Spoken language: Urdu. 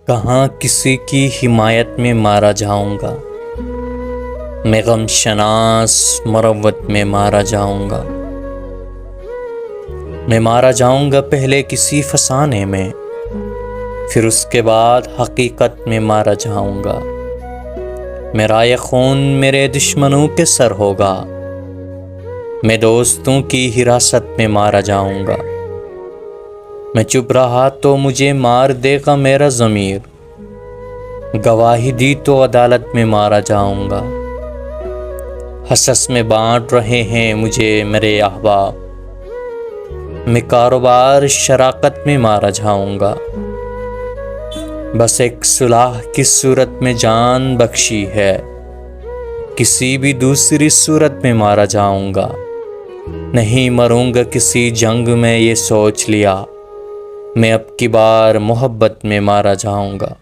کہاں کسی کی حمایت میں مارا جاؤں گا، میں غم شناس مروت میں مارا جاؤں گا۔ میں مارا جاؤں گا پہلے کسی فسانے میں، پھر اس کے بعد حقیقت میں مارا جاؤں گا۔ میرا یہ خون میرے دشمنوں کے سر ہوگا، میں دوستوں کی حراست میں مارا جاؤں گا۔ میں چپ رہا تو مجھے مار دے گا میرا ضمیر، گواہی دی تو عدالت میں مارا جاؤں گا۔ حصص میں بانٹ رہے ہیں مجھے میرے احباب، میں کاروبار شراکت میں مارا جاؤں گا۔ بس ایک صلح کی صورت میں جان بخشی ہے، کسی بھی دوسری صورت میں مارا جاؤں گا۔ نہیں مروں گا کسی جنگ میں، یہ سوچ لیا، میں اب کی بار محبت میں مارا جاؤں گا۔